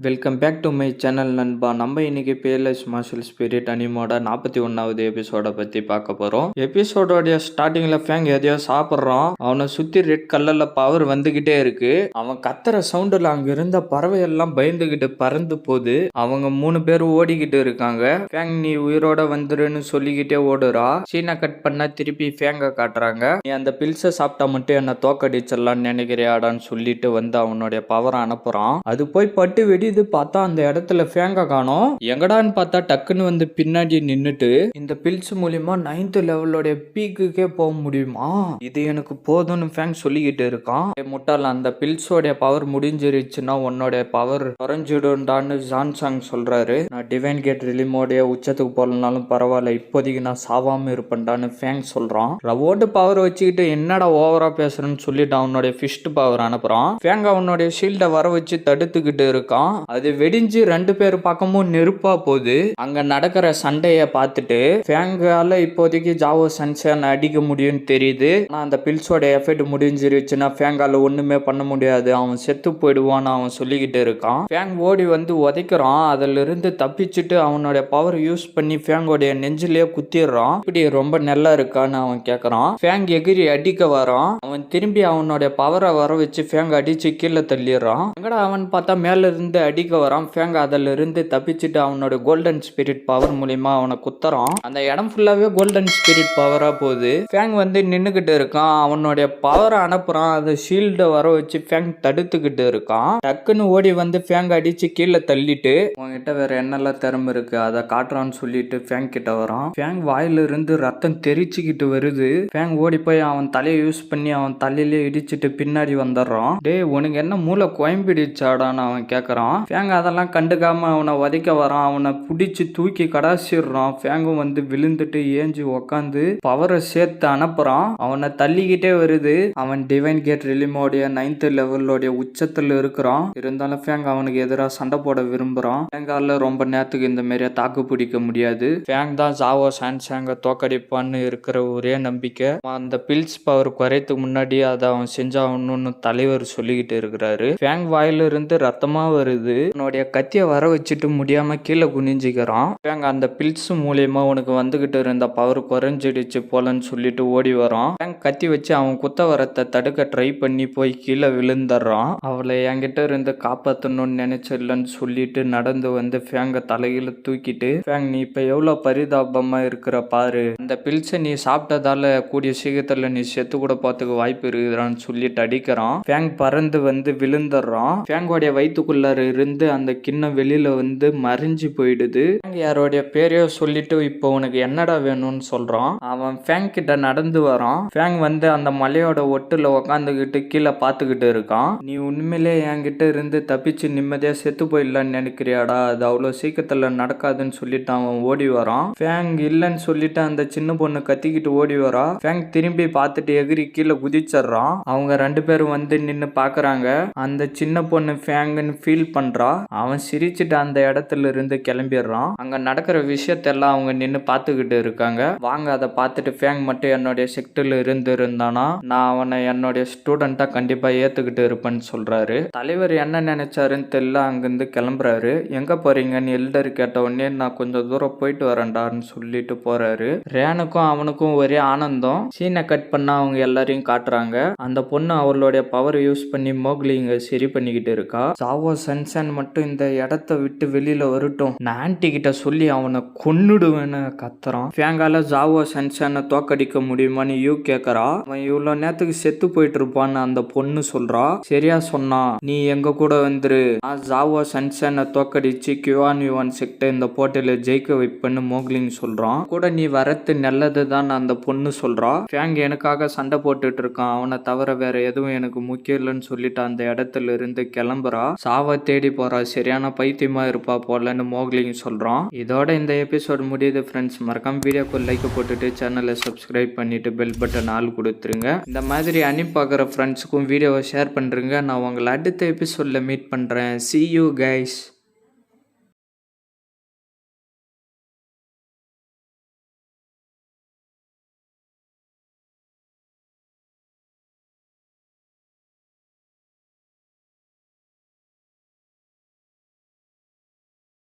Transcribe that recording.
Welcome back to my channel நண்பா. நம்ம இன்னைக்கு பேர்லெஸ் மார்ஷல் ஸ்பிரிட் அனிமோட 41வது எபிசோட பத்தி பார்க்க போறோம். எபிசோடோடைய ஸ்டார்டிங்ல ஃபேங் எதையோ சாப்பிட்றான். அவனை சுத்தி ரெட் கலர்ல பவர் வந்துகிட்டே இருக்கு. அவன் கத்துற சவுண்டுல அங்க இருந்த பறவை எல்லாம் பயந்துகிட்டு பறந்து போகுது. அவங்க 3 பேரும் ஓடிக்கிட்டு இருக்காங்க. ஃபேங் நீ உயிரோட வந்துருன்னு சொல்லிக்கிட்டே ஓடுறா. சீனை கட் பண்ணா திருப்பி ஃபேங்க காட்டுறாங்க. நீ அந்த பில்ஸை சாப்பிட்டா மட்டும் என்ன தோக்கடிச்சிடலான்னு நினைக்கிறியாடான்னு சொல்லிட்டு வந்து அவனுடைய பவரை அனுப்புறான். அது போய் பட்டு வெடி இது பார்த்தா அந்த இடத்துல ஃபேங்க காணோம். எங்கடான்னு பார்த்தா டக்குன்னு வந்து பின்னாடி நின்னுட்டு இந்த பில்ஸ் மூலியமா 9th லெவலோட பீக்குக்கே போக முடியுமா, இது எனக்கு போதும்னு ஃபேங் சொல்லிக்கிட்டு இருக்கான். முட்டாள், அந்த பில்ஸோட பவர் முடிஞ்சிருச்சுன்னா உன்னோட பவர் குறைஞ்சிடும்டான்னு ஜான்சாங் சொல்றாரு. நான் டிவைன் கேட் ரிலிமோடைய உச்சத்துக்கு போலனாலும் பரவாயில்ல, இப்போதைக்கு நான் சாவாம இருப்பேன்டான்னு ஃபேங் சொல்றான். ரவோட்டு பவர் வச்சுக்கிட்டு என்னடா ஓவரா பேசுறேன்னு சொல்லிட்டு அவனுடைய ஃபிஸ்ட் பவர் அனுப்புறான். ஃபேங் அவனுடைய ஷீல்டை வர வச்சு தடுத்துக்கிட்டு இருக்கான். அது வெடிஞ்சு 2 பேர் பக்கமும் நெருப்பா போகுது. அங்க நடக்கிற சண்டைய பார்த்துட்டு ஃபேங்கால இப்போதைக்கு ஜாவோ சன்சன் அடிக்க முடியும்னு தெரியுது. ஆனா அந்த பில்ஸோட எஃபெக்ட் முடிஞ்சிருச்சுன்னா ஃபேங்கால ஒண்ணுமே பண்ண முடியாது, அவன் செத்து போயிடுவான்னு அவன் சொல்லிக்கிட்டு இருக்கான். ஃபேங் ஓடி வந்து உதைக்கிறான். அதுல இருந்து தப்பிச்சுட்டு அவனோட பவர் யூஸ் பண்ணி ஃபேங்கோடைய நெஞ்சிலேயே குத்திடுறான். இப்படி ரொம்ப நல்லா இருக்கான்னு அவன் கேட்கறான். ஃபேங் எகிரி அடிக்க வரான். அவன் திரும்பி அவனோட பவரை வர வச்சு ஃபேங் அடிச்சு கீழே தள்ளிடுறான். எங்கடா அவன் பார்த்தா மேல இருந்து அடிக்க வரான். ஃபேங் அதில் இருந்து தப்பிச்சுட்டு அவனோட கோல்டன் ஸ்பிரிட் பவர் மூலியமா அவனை குத்துறான். அந்த இடம் ஃபுல்லாவே கோல்டன் ஸ்பிரிட் பவரா போகுது. ஃபேங் வந்து நின்னுகிட்டு இருக்கான். அவனுடைய பவரை அனுப்புறான். அதை ஷீல்டை வர வச்சு ஃபேங் தடுத்துக்கிட்டு இருக்கான். டக்குன்னு ஓடி வந்து ஃபேங் அடிச்சு கீழே தள்ளிட்டு உங்ககிட்ட வேற என்னெல்லாம் திறமை இருக்கு அதை காட்டுறான்னு சொல்லிட்டு ஃபேங் கிட்ட வரான். ஃபேங் வாயில இருந்து ரத்தம் தெரிச்சுக்கிட்டு வருது. ஃபேங் ஓடி போய் அவன் தலையை யூஸ் பண்ணி அவன் தலையிலே இடிச்சிட்டு பின்னாடி வந்துடுறான். டே உனக்கு என்ன மூளை கோயம்பிடிச்சாடான்னு அவன் கேட்கறான். ஃபேங் அதெல்லாம் கண்டுக்காம அவனை உதைக்க வரான். அவனை பிடிச்சி தூக்கி கடாசிடுறான். ஃபேங்கும் வந்து விழுந்துட்டு ஏஞ்சி உக்காந்து பவரை சேர்த்து அனுப்புறான். அவனை தள்ளிக்கிட்டே வருது. அவன் டிவைன் கேட் ரிலிமோடைய 9th லெவலோடைய உச்சத்துல இருக்கிறான். இருந்தாலும் ஃபேங் அவனுக்கு எதிராக சண்டை போட விரும்புறான். ஃபேங்கால ரொம்ப நேரத்துக்கு இந்த மாதிரியா தாக்கு பிடிக்க முடியாது. ஃபேங் தான் ஜாவோ சான்சாங்க தோக்கடிப்பான்னு இருக்கிற ஒரே நம்பிக்கை. அந்த பில்ஸ் பவர் குறையத்துக்கு முன்னாடி அதை அவன் செஞ்சாகணும்னு தலைவர் சொல்லிக்கிட்டு இருக்கிறாரு. ஃபேங் வாயில இருந்து ரத்தமா வருது. அவனுடைய கத்தியை வர வச்சுட்டு முடியாம கீழே குனிஞ்சிக்கிறான். ஃபேங் அந்த பில்ஸ் மூலியமா உனக்கு வந்துகிட்டு இருந்த பவர் குறைஞ்சிடுச்சு போலன்னு சொல்லிட்டு ஓடி வரான். ஃபேங் கத்தி வச்சு அவன் குத்த வரத்தை தடுக்க ட்ரை பண்ணி போய் கீழே விழுந்துடுறான். அவளை என்கிட்ட இருந்து காப்பாற்றணும்னு நினைச்சிடலன்னு சொல்லிட்டு நடந்து வந்து ஃபேங்க தலையில தூக்கிட்டு, ஃபேங் நீ இப்ப எவ்வளவு பரிதாபமா இருக்கிற பாரு, அந்த பில்ஸை நீ சாப்பிட்டதால கூடிய சீக்கிரத்துல நீ செத்து கூட போறதுக்கு வாய்ப்பு இருக்குறான்னு சொல்லிட்டு அடிக்கிறான். ஃபேங் பறந்து வந்து விழுந்துடுறான். ஃபேங்கோடைய வயிற்றுக்குள்ளார இருந்து அந்த கிண்ணம் வெளியில வந்து மறைஞ்சு போயிடுது. யாரோடைய பேரையோ சொல்லிட்டு இப்போ உனக்கு என்னடா வேணும்னு சொல்றான். அவன் ஃபேங் கிட்ட நடந்து வரான். ஃபேங் வந்து அந்த மலையோட ஒட்டுல உக்காந்துக்கிட்டு கீழே பார்த்துக்கிட்டு இருக்கான். நீ உண்மையிலே என்கிட்ட இருந்து தப்பிச்சு நிம்மதியா செத்து போயிடலான்னு நினைக்கிறியாடா, அது அவ்வளவு சீக்கிரத்துல நடக்காதுன்னு சொல்லிட்டு அவன் ஓடி வரான். ஃபேங் இல்லைன்னு சொல்லிட்டு அந்த சின்ன பொண்ணு கத்திக்கிட்டு ஓடி வரா. ஃபேங் திரும்பி பார்த்துட்டு எகிரி கீழே குதிச்சிடுறான். அவங்க 2 பேரும் வந்து நின்னு பாக்குறாங்க. அந்த சின்ன பொண்ணு ஃபேங்குன்னு ஃபீல் பண்றா. அவன் சிரிச்சுட்டு அந்த இடத்துல இருந்து கிளம்பிடுறான். அங்க நடக்கிற விஷயத்தெல்லாம் அவங்க நின்று பார்த்துக்கிட்டு இருக்காங்க. வாங்க அதை பார்த்துட்டு ஃபேங் மட்டும் என்னுடைய செக்டர்ல இருந்தானா நான் அவனை என்னுடைய ஸ்டூடெண்டா கண்டிப்பா ஏத்துக்கிட்டு இருப்பேன்னு சொல்றாரு. தலைவர் என்ன நினைச்சாருன்னு தெரியல. அங்கிருந்து கிளம்புறாரு. எங்க போறீங்கன்னு எல்டர் கேட்ட உடனே நான் கொஞ்சம் தூரம் போயிட்டு வரேன்டான்னு சொல்லிட்டு போறாரு. ரேனுக்கும் அவனுக்கும் ஒரே ஆனந்தம். சீனை கட் பண்ணா அவங்க எல்லாரையும் காட்டுறாங்க. அந்த பொண்ணு அவளுடைய பவர் யூஸ் பண்ணி மோக்லி இங்க சரி பண்ணிக்கிட்டு இருக்கா. ஜாவோ சன்சன் மட்டும் இந்த இடத்த விட்டு வெளியில வரட்டும், நான் ஆன்டி கிட்ட சொல்லி அவனை கொன்னுடுவேன்னு கத்துறான். ஃபேங்கால ஜாவோ சன்சனை தோக்கடிக்க முடியுமான்னு யூ கேக்குறா. அவன் இவ்வளவு நேரத்துக்கு செத்து போயிட்டு இருப்பான்னு அந்த பொண்ணு சொல்றா. சரியா சொன்னா, நீ எங்க கூட வந்துரு, நான் ஜாவோ சன்சனை தோக்கடிச்சு கிவான் யுவான் செக்ட இந்த போட்டியில ஜெயிக்க வைப்பேன்னு மோக்லிங் சொல்றான். கூட நீ வரது நல்லதுதான் அந்த பொண்ணு சொல்றா. ஃபேங் எனக்காக சண்டை போட்டுட்டு இருக்கான், அவனை தவிர வேற எதுவும் எனக்கு முக்கியம் இல்லைன்னு சொல்லிட்டு அந்த இடத்துல இருந்து கிளம்புறா. சாவை தேடி போறா. சரியான பைத்தியமா இருப்பா போலன்னு மோக்லிங் சொல்றான். இதோட இந்த எபிசோட் முடியுது ஃப்ரெண்ட்ஸ். மறக்காம வீடியோக்கு லைக் போட்டுட்டு சேனலை சப்ஸ்கிரைப் பண்ணிட்டு பெல் பட்டன் ஆல் கொடுத்துருங்க. இந்த மாதிரி அனுப்பி பார்க்குற ஃப்ரெண்ட்ஸுக்கும் வீடியோவை ஷேர் பண்றீங்க. நான் உங்களை அடுத்த எபிசோட்ல மீட் பண்றேன். See you guys.